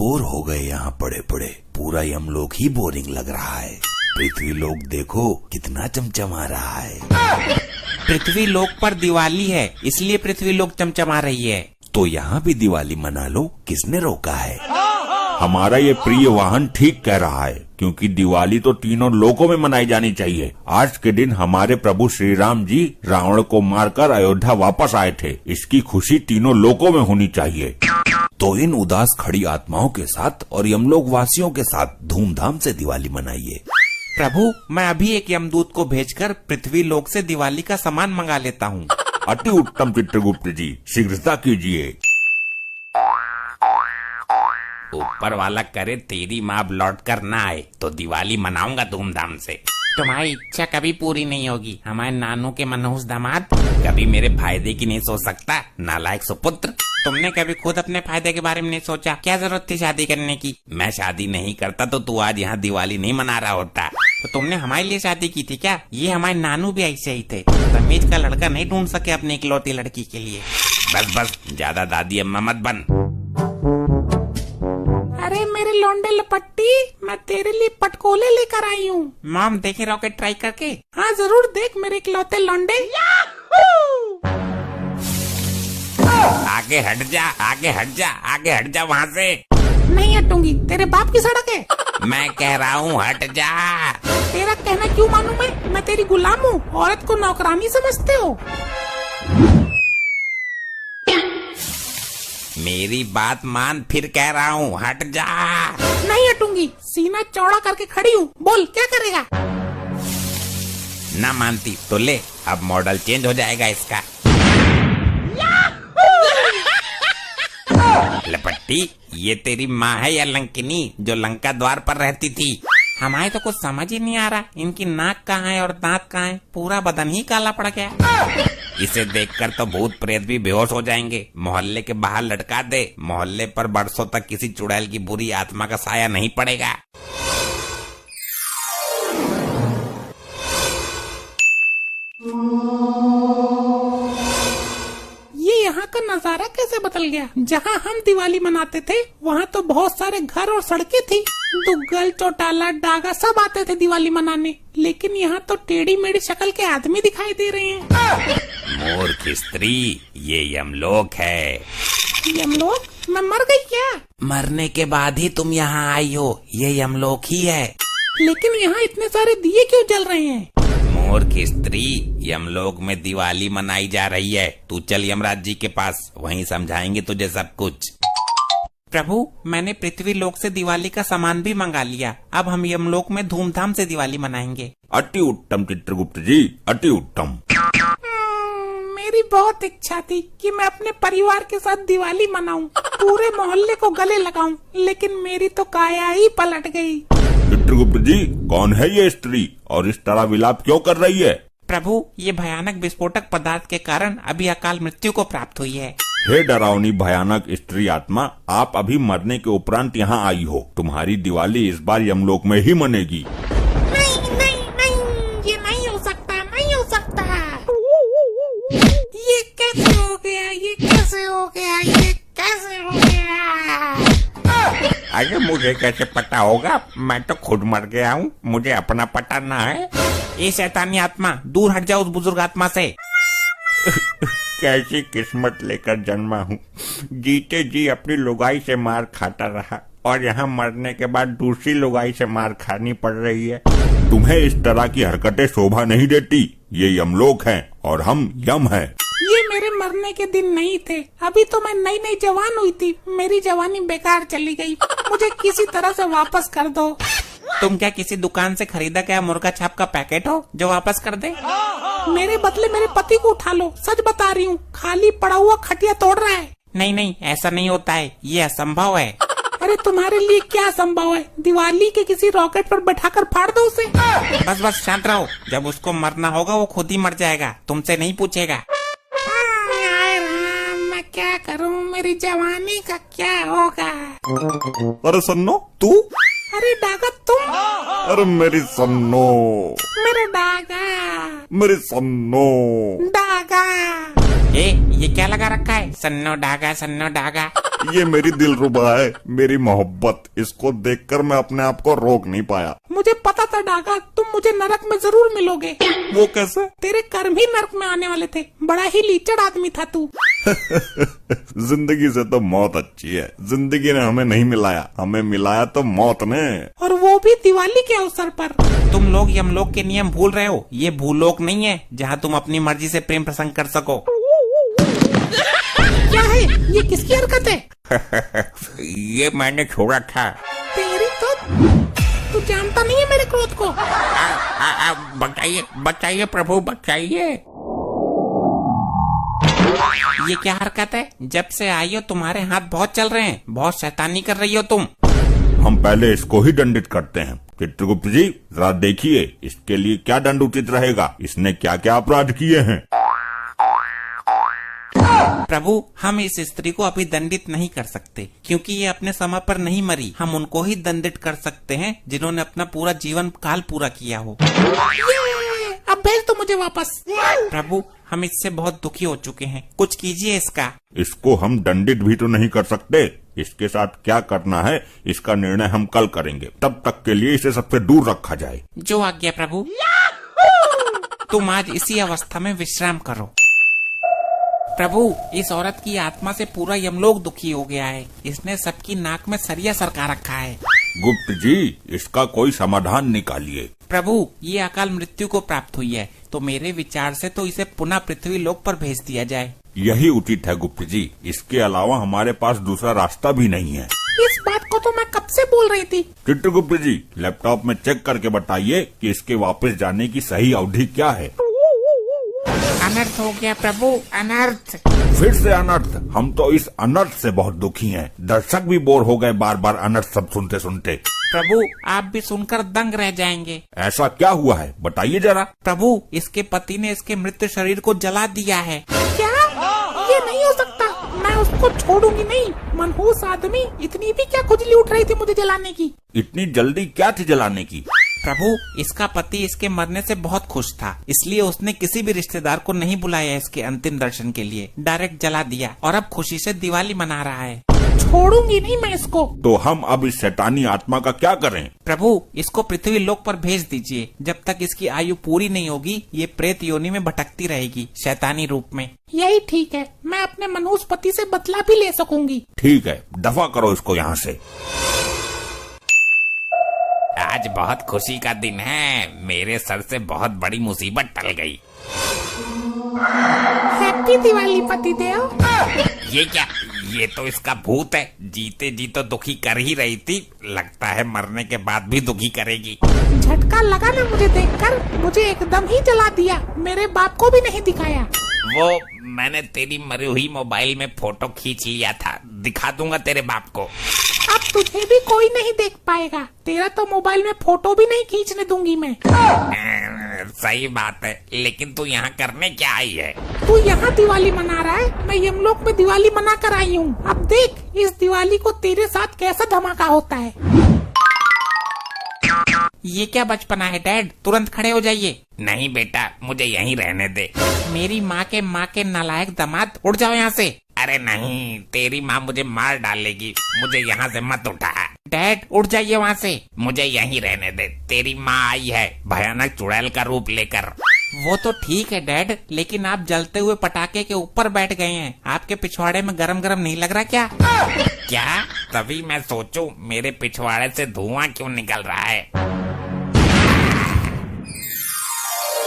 Bore हो गए यहाँ पड़े पड़े। पूरा यमलोक ही बोरिंग लग रहा है। पृथ्वी लोक देखो कितना चमचमा रहा है। पृथ्वी लोक पर दिवाली है, इसलिए पृथ्वी लोक चमचमा रही है। तो यहाँ भी दिवाली मना लो, किसने रोका है? हमारा ये प्रिय वाहन ठीक कह रहा है, क्योंकि दिवाली तो तीनों लोकों में मनाई जानी चाहिए। आज के दिन हमारे प्रभु श्री राम जी रावण को मारकर अयोध्या वापस आए थे। इसकी खुशी तीनों लोकों में होनी चाहिए। तो इन उदास खड़ी आत्माओं के साथ और यमलोक वासियों के साथ धूमधाम से दिवाली मनाइए। प्रभु, मैं अभी एक यमदूत को भेजकर पृथ्वी लोक से दिवाली का सामान मंगा लेता हूँ। अति उत्तम चित्रगुप्त जी, शीघ्रता कीजिए। ऊपर वाला करे तेरी माँ लौट कर ना आए तो दिवाली मनाऊंगा धूमधाम से। तुम्हारी इच्छा कभी पूरी नहीं होगी हमारे नानू के मनहूस दामाद। कभी मेरे फायदे की नहीं सोच सकता, नालायक सुपुत्र। तुमने कभी खुद अपने फायदे के बारे में नहीं सोचा? क्या जरूरत थी शादी करने की? मैं शादी नहीं करता तो तू आज यहाँ दिवाली नहीं मना रहा होता। तो तुमने हमारे लिए शादी की थी क्या? ये हमारे नानू भी ऐसे ही थे। तमीज का लड़का नहीं ढूंढ सके अपनी इकलौती लड़की के लिए। बस बस, ज्यादा दादी अम्मा मत बन। अरे मेरे लौंडे लपट्टी, मैं तेरे लिए पटकोले लेकर आई हूँ। मॉम, देखे रॉकेट ट्राई करके? हाँ जरूर देख मेरे इकलौते लौंडे। आगे हट जा, आगे हट जा, आगे हट जा वहाँ से। नहीं हटूंगी, तेरे बाप की सड़क है। मैं कह रहा हूँ हट जा। तेरा कहना क्यों मानूं मैं तेरी गुलाम हूँ। औरत को नौकरानी समझते हो? मेरी बात मान, फिर कह रहा हूँ हट जा। नहीं हटूंगी, सीना चौड़ा करके खड़ी हूँ। बोल क्या करेगा? ना मानती तो ले, अब मॉडल चेंज हो जाएगा इसका। लपट्टी, ये तेरी माँ है या लंकिनी जो लंका द्वार पर रहती थी? हमारे तो कुछ समझ ही नहीं आ रहा, इनकी नाक कहाँ है और दांत कहाँ है? पूरा बदन ही काला पड़ गया। इसे देखकर तो भूत प्रेत भी बेहोश हो जाएंगे। मोहल्ले के बाहर लटका दे, मोहल्ले पर बरसों तक किसी चुड़ैल की बुरी आत्मा का साया नहीं पड़ेगा। ये यहाँ का नजारा कैसे बदल गया? जहाँ हम दिवाली मनाते थे वहाँ तो बहुत सारे घर और सड़कें थी। दुग्गल, चौटाला, डागा सब आते थे दिवाली मनाने, लेकिन यहाँ तो टेढ़ी मेढ़ी शक्ल के आदमी दिखाई दे रहे हैं। मूर्ख स्त्री, ये यमलोक है। यमलोक? मैं मर गई क्या? मरने के बाद ही तुम यहाँ आई हो, ये यमलोक ही है। लेकिन यहाँ इतने सारे दिए क्यों जल रहे हैं? मूर्ख स्त्री, यमलोक में दिवाली मनाई जा रही है। तू चल यमराज जी के पास, वहीं समझाएंगे तुझे सब कुछ। प्रभु, मैंने पृथ्वी लोक से दिवाली का सामान भी मंगा लिया। अब हम यमलोक में धूमधाम से दिवाली मनाएंगे। अति उत्तम चित्रगुप्त जी, अति उत्तम। मेरी बहुत इच्छा थी कि मैं अपने परिवार के साथ दिवाली मनाऊं, पूरे मोहल्ले को गले लगाऊं, लेकिन मेरी तो काया ही पलट गई। चित्रगुप्त जी, कौन है ये स्त्री और इस तरह विलाप क्यों कर रही है? प्रभु, ये भयानक विस्फोटक पदार्थ के कारण अभी अकाल मृत्यु को प्राप्त हुई है। हे डरावनी भयानक स्त्री आत्मा, आप अभी मरने के उपरांत यहाँ आई हो। तुम्हारी दिवाली इस बार यमलोक में ही मनेगी। नहीं नहीं नहीं, ये नहीं हो सकता, नहीं हो सकता। ये कैसे हो गया? ये कैसे हो गया? ये कैसे हो गया? अरे मुझे कैसे पता होगा? मैं तो खुद मर गया हूँ, मुझे अपना पता ना है। ये शैतानी आत्मा, दूर हट जाओ उस बुजुर्ग आत्मा से। कैसी किस्मत लेकर जन्मा हूँ। जीते जी अपनी लुगाई से मार खाता रहा और यहाँ मरने के बाद दूसरी लुगाई से मार खानी पड़ रही है। तुम्हें इस तरह की हरकतें शोभा नहीं देती। ये यमलोक है और हम यम हैं। ये मेरे मरने के दिन नहीं थे। अभी तो मैं नई नई जवान हुई थी। मेरी जवानी बेकार चली गई। मुझे किसी तरह से वापस कर दो। तुम क्या किसी दुकान से खरीदा गया मुर्गा छाप का पैकेट हो जो वापस कर दे? मेरे बदले मेरे पति को उठा लो। सच बता रही हूँ, खाली पड़ा हुआ खटिया तोड़ रहा है। नहीं नहीं, ऐसा नहीं होता है, ये असंभव है। अरे तुम्हारे लिए क्या संभव है? दिवाली के किसी रॉकेट पर बैठाकर फाड़ दो उसे। बस बस शांत रहो, जब उसको मरना होगा वो खुद ही मर जाएगा, तुमसे नहीं पूछेगा। मैं क्या करूं? मेरी जवानी का क्या होगा? अरे सन्नो, तू? अरे डागा तुम? अरे मेरी सन्नो, मेरा डागा, मेरी सन्नो, डागा। ये क्या लगा रखा है? सन्नो डागा सन्नो डागा। ये मेरी दिलरुबा है, मेरी मोहब्बत। इसको देखकर मैं अपने आप को रोक नहीं पाया। मुझे पता था डागा, तुम मुझे नरक में जरूर मिलोगे। वो कैसे? तेरे कर्म ही नरक में आने वाले थे। बड़ा ही लीचड़ आदमी था तू। जिंदगी से तो मौत अच्छी है। जिंदगी ने हमें नहीं मिलाया, हमें मिलाया तो मौत ने, और वो भी दिवाली के अवसर पर। तुम लोग यमलोक के नियम भूल रहे हो। ये भूलोक नहीं है जहाँ तुम अपनी मर्जी से प्रेम प्रसंग कर सको। क्या है ये? किसकी हरकत है? ये मैंने छोड़ा था। तेरी तो तू जानता नहीं है मेरे क्रोध को। बताइए बताइए प्रभु बताइए। ये क्या हरकत है? जब से आई हो तुम्हारे हाथ बहुत चल रहे हैं। बहुत शैतानी कर रही हो तुम। हम पहले इसको ही दंडित करते हैं। चित्रगुप्त जी जरा देखिए इसके लिए क्या दंड उचित रहेगा। इसने क्या क्या अपराध किए हैं। प्रभु, हम इस स्त्री को अभी दंडित नहीं कर सकते क्योंकि ये अपने समय पर नहीं मरी। हम उनको ही दंडित कर सकते हैं जिन्होंने अपना पूरा जीवन काल पूरा किया हो। अब भेज तो मुझे वापस। प्रभु, हम इससे बहुत दुखी हो चुके हैं, कुछ कीजिए इसका। इसको हम दंडित भी तो नहीं कर सकते। इसके साथ क्या करना है इसका निर्णय हम कल करेंगे। तब तक के लिए इसे सबसे दूर रखा जाए। जो आज्ञा प्रभु। तुम आज इसी अवस्था में विश्राम करो। प्रभु, इस औरत की आत्मा से पूरा यमलोक दुखी हो गया है। इसने सबकी नाक में सरिया सरका रखा है। गुप्त जी इसका कोई समाधान निकालिए। प्रभु, ये अकाल मृत्यु को प्राप्त हुई है तो मेरे विचार से तो इसे पुनः पृथ्वी लोक पर भेज दिया जाए। यही उचित है गुप्त जी। इसके अलावा हमारे पास दूसरा रास्ता भी नहीं है। इस बात को तो मैं कब से बोल रही थी। चित्रगुप्त जी लैपटॉप में चेक करके बताइए कि इसके वापस जाने की सही अवधि क्या है। अनर्थ हो गया प्रभु, अनर्थ। फिर से अनर्थ। हम तो इस अनर्थ से बहुत दुखी हैं। दर्शक भी बोर हो गए बार बार अनर्थ सब सुनते सुनते। प्रभु, आप भी सुनकर दंग रह जाएंगे। ऐसा क्या हुआ है बताइए जरा। प्रभु, इसके पति ने इसके मृत शरीर को जला दिया है। क्या? ये नहीं हो सकता। मैं उसको छोड़ूंगी नहीं। मनहूस आदमी, इतनी भी क्या खुजली उठ रही थी मुझे जलाने की? इतनी जल्दी क्या थी जलाने की? प्रभु, इसका पति इसके मरने से बहुत खुश था, इसलिए उसने किसी भी रिश्तेदार को नहीं बुलाया इसके अंतिम दर्शन के लिए। डायरेक्ट जला दिया और अब खुशी से दिवाली मना रहा है। छोड़ूंगी नहीं मैं इसको। तो हम अब इस शैतानी आत्मा का क्या करें? प्रभु, इसको पृथ्वी लोक पर भेज दीजिए। जब तक इसकी आयु पूरी नहीं होगी ये प्रेत योनि में भटकती रहेगी शैतानी रूप में। यही ठीक है। मैं अपने मनहूस पति से बदला भी ले सकूंगी। ठीक है, दफा करो इसको यहाँ से। आज बहुत खुशी का दिन है। मेरे सर से बहुत बड़ी मुसीबत टल गई। हैप्पी दिवाली पतिदेव। ये क्या? ये तो इसका भूत है। जीते जी तो दुखी कर ही रही थी, लगता है मरने के बाद भी दुखी करेगी। झटका लगा ना मुझे देखकर। मुझे एकदम ही जला दिया। मेरे बाप को भी नहीं दिखाया। वो मैंने तेरी मरी हुई मोबाइल में फोटो खींच लिया था, दिखा दूंगा तेरे बाप को। अब तुझे भी कोई नहीं देख पाएगा। तेरा तो मोबाइल में फोटो भी नहीं खींचने दूंगी मैं। सही बात है, लेकिन तू यहाँ करने क्या आई है? तू यहाँ दिवाली मना रहा है, मैं यमलोक में दिवाली मना कर आई हूँ। अब देख इस दिवाली को तेरे साथ कैसा धमाका होता है। ये क्या बचपना है डैड, तुरंत खड़े हो जाइए। नहीं बेटा, मुझे यहीं रहने दे। मेरी माँ के नालायक दामाद, उड़ जाओ यहाँ से। अरे नहीं, तेरी माँ मुझे मार डालेगी, मुझे यहाँ से मत उठा। डैड उठ जाइए वहाँ से, मुझे यहीं रहने दे। तेरी माँ आई है भयानक चुड़ैल का रूप लेकर। वो तो ठीक है डैड, लेकिन आप जलते हुए पटाखे के ऊपर बैठ गए हैं। आपके पिछवाड़े में गरम गरम नहीं लग रहा क्या? क्या? तभी मैं सोचूं मेरे पिछवाड़े से धुआं क्यों निकल रहा है।